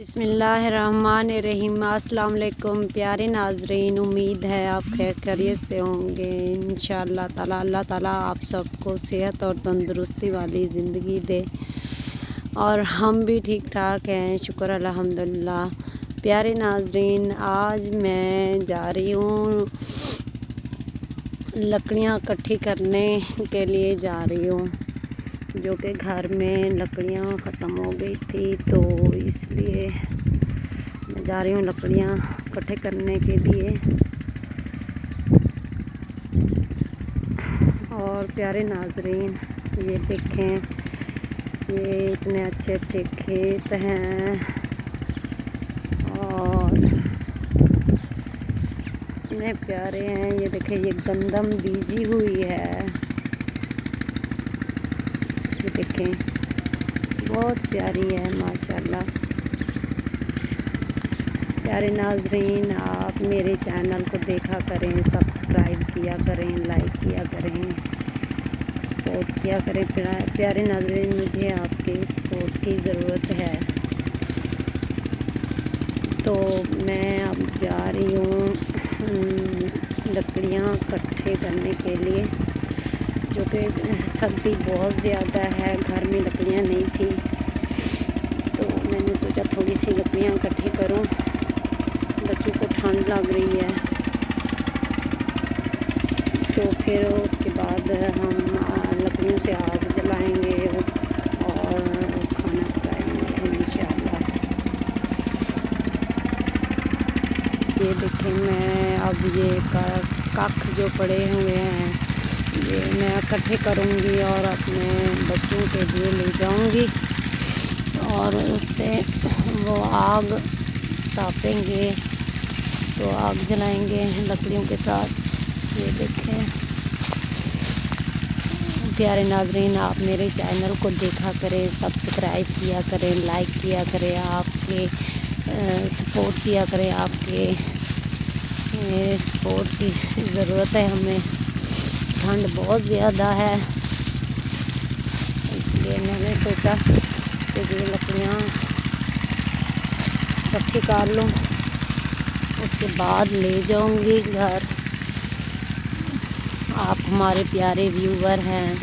بسم اللہ الرحمن الرحیم۔ السلام علیکم پیارے ناظرین، امید ہے آپ خیریت سے ہوں گے انشاءاللہ تعالی۔ اللہ تعالیٰ آپ سب کو صحت اور تندرستی والی زندگی دے اور ہم بھی ٹھیک ٹھاک ہیں، شکر الحمدللہ۔ پیارے ناظرین، آج میں جا رہی ہوں لکڑیاں اکٹھی کرنے کے لیے جا رہی ہوں، جو کہ گھر میں لکڑیاں ختم ہو گئی تھی، تو اس لیے میں جا رہی ہوں لکڑیاں اکٹھے کرنے کے لیے۔ اور پیارے ناظرین، یہ دیکھیں، یہ اتنے اچھے اچھے کھیت ہیں اور اتنے پیارے ہیں۔ یہ دیکھیں، یہ گندم بیجی ہوئی ہے، یہ دیکھیں بہت پیاری ہے ماشاءاللہ۔ پیارے ناظرین، آپ میرے چینل کو دیکھا کریں، سبسکرائب کیا کریں، لائک کیا کریں، سپورٹ کیا کریں۔ پیارے ناظرین، مجھے آپ کے سپورٹ کی ضرورت ہے، تو میں اب جا رہی ہوں لکڑیاں اکٹھے کرنے کے لیے، جو کہ سردی بہت زیادہ ہے، گھر میں لکڑیاں نہیں تھیں، تو میں نے سوچا تھوڑی سی لکڑیاں اکٹھی کروں۔ بچوں کو ٹھنڈ لگ رہی ہے، تو پھر اس کے بعد ہم لکڑیوں سے آگ جلائیں گے اور کھانا پکائیں گے انشاءاللہ۔ یہ دیکھیں، میں اب یہ کاک جو پڑے ہوئے ہیں، یہ میں اکٹھے کروں گی اور اپنے بچوں کے لیے لے جاؤں گی، اور اس سے وہ آگ تاپیں گے تو آگ جلائیں گے لکڑیوں کے ساتھ۔ یہ دیکھیں پیارے ناظرین، آپ میرے چینل کو دیکھا کریں، سبسکرائب کیا کریں، لائک کیا کریں، آپ کے سپورٹ کیا کریں۔ آپ کے سپورٹ کی ضرورت ہے ہمیں، ٹھنڈ بہت زیادہ ہے، اس لیے میں نے سوچا کہ یہ لکڑیاں اکٹھی کر لوں، اس کے بعد لے جاؤں گی گھر۔ آپ ہمارے پیارے ویور ہیں،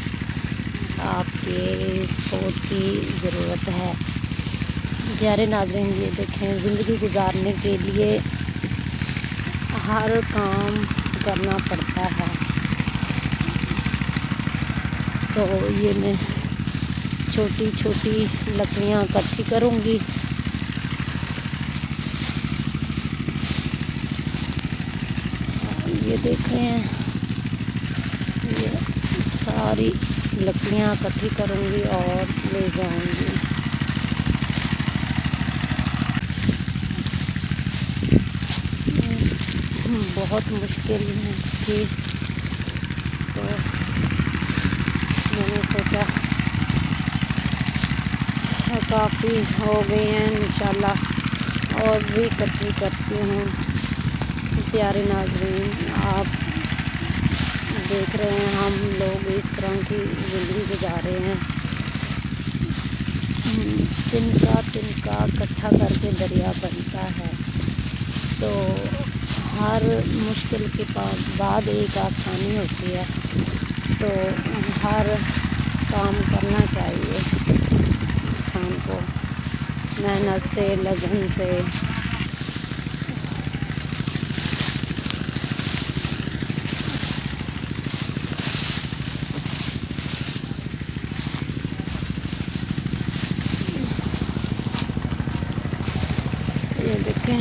آپ کے سپورٹ کی ضرورت ہے۔ پیارے ناظرین، یہ دیکھیں، زندگی گزارنے کے لیے ہر کام کرنا پڑتا ہے، تو یہ میں چھوٹی چھوٹی لکڑیاں اکٹھی کروں گی۔ یہ دیکھیں، یہ ساری لکڑیاں اکٹھی کروں گی اور لے جاؤں گی۔ بہت مشکل تھی، تو میں نے سوچا کافی ہو گئے ہیں انشاءاللہ، اور بھی اکٹھی کرتی ہوں۔ پیارے ناظرین، آپ دیکھ رہے ہیں ہم لوگ اس طرح کی زندگی گزارے ہیں، تنکا اکٹھا کر کے دریا بنتا ہے، تو ہر مشکل کے بعد ایک آسانی ہوتی ہے، تو ہر کام کرنا چاہیے انسان کو محنت سے، لگن سے۔ یہ دیکھیں،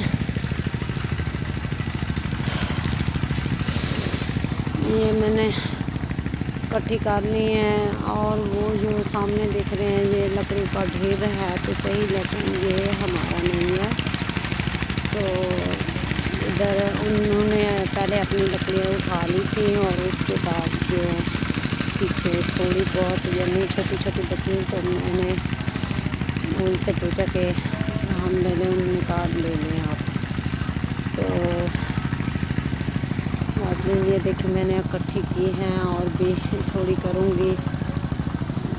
یہ میں نے اکٹھی کرنی ہے، اور وہ جو سامنے دیکھ رہے ہیں یہ لکڑی کا ڈھیر ہے تو صحیح، لیکن یہ ہمارا نہیں ہے، تو ادھر انہوں نے پہلے اپنی لکڑیاں اٹھا لی تھی، اور اس کے بعد جو پیچھے تھوڑی بہت یعنی چھوٹی چھوٹی بچی، تو میں نے ان سے پوچھا کہ ہم لے لیں، انہوں نے کہا لے لیں آپ۔ تو ناظرین، یہ دیکھیں، میں نے اکٹھی کی ہیں اور بھی تھوڑی کروں گی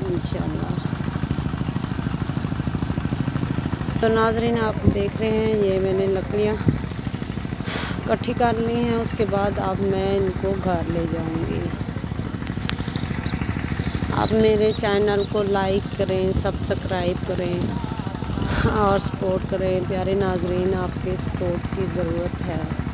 انشاءاللہ۔ تو ناظرین آپ دیکھ رہے ہیں یہ میں نے لکڑیاں اکٹھی کر لی ہیں، اس کے بعد اب میں ان کو گھر لے جاؤں گی۔ آپ میرے چینل کو لائک کریں، سبسکرائب کریں اور سپورٹ کریں۔ پیارے ناظرین، آپ کے سپورٹ کی ضرورت ہے۔